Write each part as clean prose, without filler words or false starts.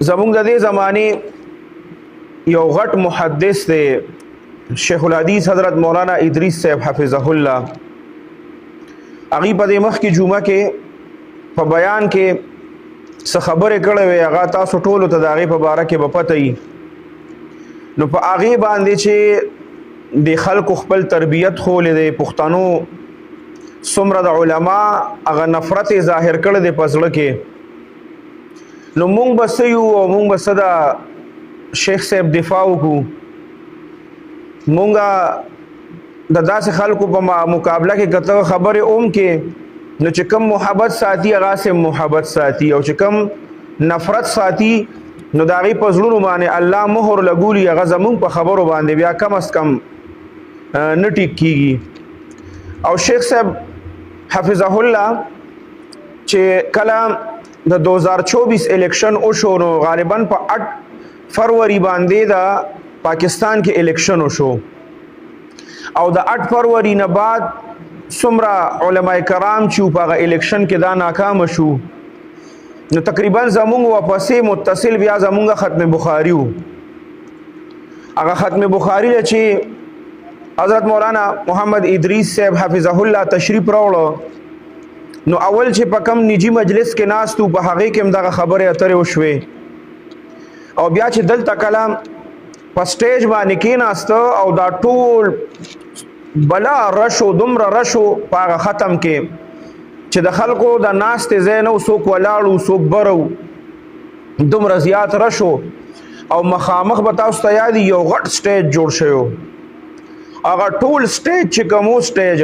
زمونږ د دې زمانې یو غټ محدث دی شیخ الحدیث حضرت مولانا ادریس صاحب حفظه الله. هغې په دې مخکې جمعه کې په بیان کې څه خبرې کړې وې، هغه تاسو ټولو ته د هغې په باره کې به پته وي. نو په هغې باندې چې د خلکو خپل تربیت خولی دی، پښتنو څومره د علما هغه نفرت یې ظاهر کړی دی په زړه کې، نو مونږ به څه یو او مونږ به څه د شیخ صاحب دفاع وکړو. مونږ د داسې خلکو په مقابله کې که ته خبرې اوم کې، نو چې کم محبت ساتي هغه سه محبت ساتي، او چې کم نفرت ساتي نو د هغې په زړونو باندې الله مهر لګولي، هغه زمونږ په خبرو باندې بیا کم از کم نه ټیک کېږي. او شیخ صاحب حفظه الله چې کله د 2024 الیکشن وشو، نو غالبا په 8 فروری باندې د پاکستان کې الیکشن وشو، او د 8 فروری نه بعد څومره علماء کرام چې په هغه الیکشن کې دا ناکامه شو، نو تقریبا زمونږ واپسې متصل بیا زمونږ ختم بخاري و. هغه ختم بخاري چې حضرت مولانا محمد ادریس صاحب حفظه الله تشریف راوړو، نو اول چې په کم نجی مجلس کې ناستو په هغې کې هم دغه خبرې اترې وشوې، او بیا چې دلته کلام په سټیج باندې کېناسته او دا ټول بلا رشو دومره رشو په هغه ختم کې چې د خلکو د ناستې ځای نه و، څوک ولاړو څوک بره و، دومره زیات رشو. او مخامخ به تاسو ته یاد یو غټ سټیج جوړ شوی، هغه ټول سټیج چې کوم سټیج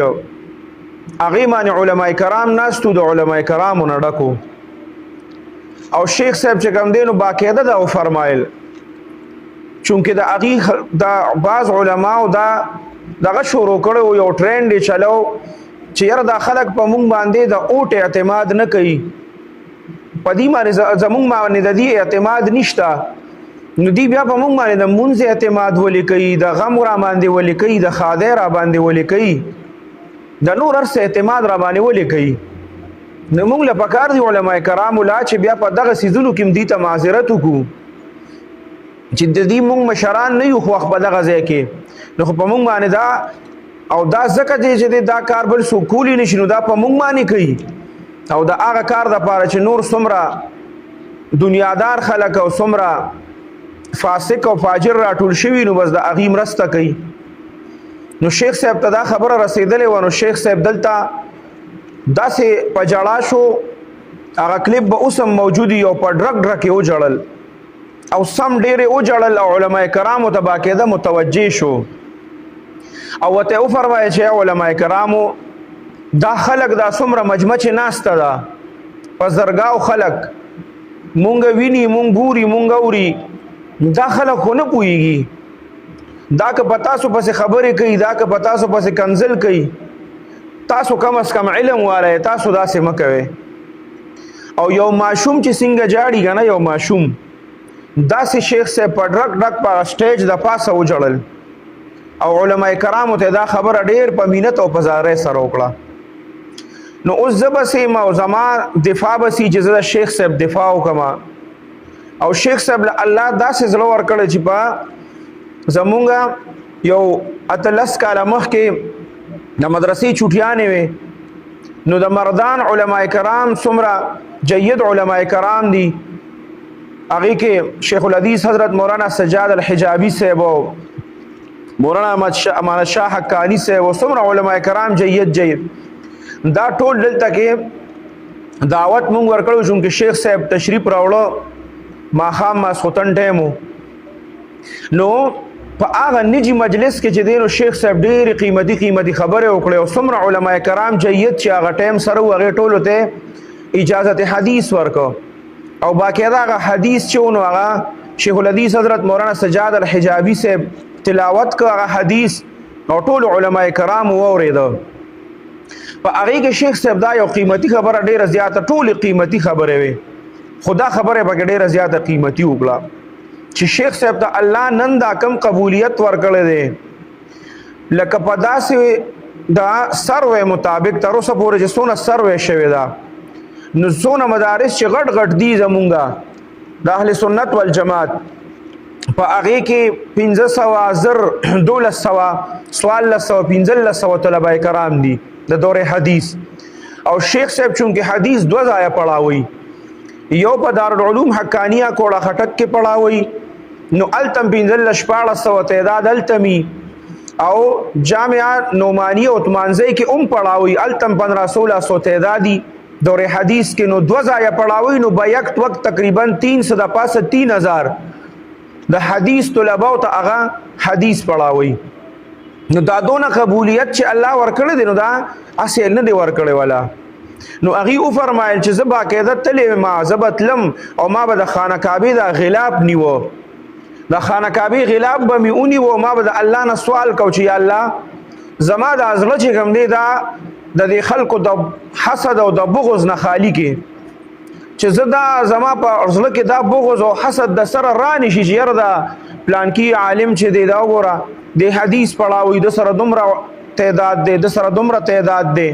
هغې باندې علماء کرام ناستو، د علماء کرامو نه ډکو. او شیخ صاحب چې کوم دی نو باقاعده دا وفرمایل، چونکې د هغې د بعض علماو دا دغه شروع کړی یو ټرینډ یې چلو چې یاره دا خلک په مونږ باندې د اوټ اعتماد نه کوي، په دې باندې زمونږ باندې د دې اعتماد نشته، نو دی بیا په مونږ باندې د مونځ اعتماد ولې کوي، د غم را باندې ولې کوي، د خادی را باندې ولې کوي، د نور هر څه اعتماد را باندې ولې کوي. نو مونږ له پکار دي علماء کرامو لا چې بیا په دغه څیزونو کې هم دې ته معذرت وکړو چې د دې مونږ مشران نه یو خو وخت په دغه ځای کې، نو خو په مونږ باندې دا او دا ځکه دی چې دا کار بل څوک کولی نشي، نو دا په مونږ باندې کوي. او د هغه کار دپاره چې نور څومره دنیادار خلک او څومره فاسق او فاجر راټول شوي، نو بس د هغې مرسته کوي. نو شیخ صاحب ته دا خبره رسېدلې وه، نو شیخ صاحب دلته داسې په جړا شو، هغه کلیپ به اوس هم موجود وي، او په ډرک ډرک یې وجړل او سم ډېرې وجړل، او علماء کرامو ته باقاعده متوجه شو او ورته وفرمایه چې علماء کرامو دا خلک دا څومره مجمع چې ناسته ده په زرګاو خلک مونږ ویني مونږ ګوري مونږ اوري، دا خلک خو نه پوهېږي، دا که په تاسو پسې خبرې کوي، دا که په تاسو پسې کنزل کوي، تاسو کم از کم علم والی، تاسو داسې مه کوئ. او یو ماشوم چې څنګه جاړي که نه، یو ماشوم داسې شیخ صاحب په ډرک ډرک په سټیج د پاسه وجړل، او علماء کرامو ته دا خبره ډېر په مینت او په زارۍ سره وکړه. نو اوس زه به سیم او زما دفاع به سي چې زه د شیخ صاحب دفاع وکړم، او شیخ صاحب له الله داسې زړه ورکړی چې په زمونږ یو 18 کاله مخکې د مدرسې چوټیانې وې، نو د مردان علماء کرام څومره جید علماء کرام دي، هغې کې شیخ الحدیث حضرت مولانا سجاد الحجابي صاحب او مولانا امان شاه حقانی صاحب او څومره علماء کرام جید دا ټول دلته کې دعوت مونږ ورکړو، چونکې شیخ صاحب تشریف راوړو ماښام ماسخوتن ټایم و. نو په هغه نجي مجلس کې چې دی نو شیخ صاحب ډېرې قیمتي خبرې وکړې، او څومره علماء کرام جید چې هغه ټایم سره و هغې ټولو ته اجازت حدیث ورکړو، او باقاعده هغه حدیث چې و نو هغه شیخ الحدیث حضرت مولانا سجاد الحجابي صاحب تلاوت کړ هغه حدیث، او ټولو علماء کرامو واورېده. په هغې کې شیخ صاحب دا یو قیمتي خبره ډېره زیاته، ټولې قیمتي خبرې وې، خو دا خبره یې پکې ډېره زیاته قیمتي وکړه چې شیخ صاحب ته الله نن دا کم قبولیت ورکړی دی، لکه په داسې دا سروې مطابق تر اوسه پورې چې څونه سروې شوې ده، نو څونه مدارس چې غټ غټ دي زمونږه د اهل سنت والجماعت په هغه کې 1500 زر 1200 سوال 1500 طلبه کرام دي د دور حدیث او شیخ صاحب چونکه حدیث دو ځای پڑھاوي یو په دارالعلوم حقانیه کوړه خټک کې پڑھاوي نو التم 1514 تعداد التمی او جامعہ نعمانی عثمانزی کې پڑھاوي التم 1500 تعدادی دور حدیث کې نو دو ځای پڑھاوي نو په یک وخت تقریبا 300 د پاسه 3000 د حدیث طلباو ته هغه حدیث پڑھاوي نو دا دونه قبولیت چې الله ورکړي دي نو دا اصل نه دی ورکړي والا نو هغه او فرمایل چې زبا کېده تلې ما زبط لم او ما به د خانه کعبه دا غلاب نیو د خانه کعبه غلاب به میونی و ما به د الله نه سوال کو چې یا الله زما د ازله چې کوم دی دا د دې خلکو د حسد او د بغض نه خالی کې چې زدا زما په ازله کې دا بغض او حسد د سره رانی شي چې ير دا پلان کې عالم چې دی دا وګوره د حدیث پڑھاوي د سره دومره تعداد دی د سره دومره تعداد دی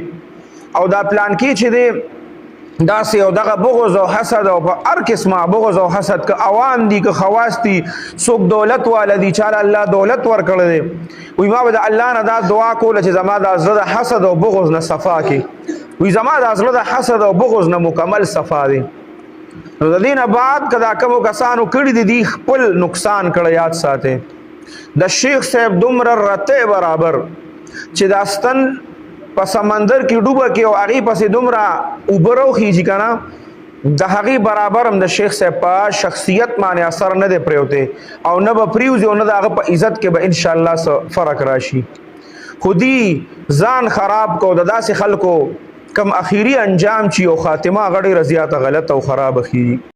او دا پلان کې چې دی دا سه او دغه بغض او حسد او هر قسمه بغض او حسد که عوام دي که خواص دي څوک دولت والدي چاله الله دولت ورکړي دی وي ما به الله نه دا دعا کوله چې زما د زړه حسد او بغض نه صفا کې وي زما د زړه حسد او بغض نه مکمل صفا دي نو د دینه بعد کدا کوم کسانو کړي دي خپل نقصان کړي یاد ساته د شیخ صاحب دومره رته برابر چې داستن په سمندر کې ډوبه کې او هغه پسې دومره اوبرو خيږي کنه د هغه برابر هم د شیخ صاحب په شخصیت باندې اثر نه دی پریوته او نه به پریوځي او نه د هغه په عزت کې به ان شاء الله فرق راشي خودي ځان خراب کو د داسې خلکو کم اخیری انجام چی او خاتمه غړي رضیات غلط او خراب اخیری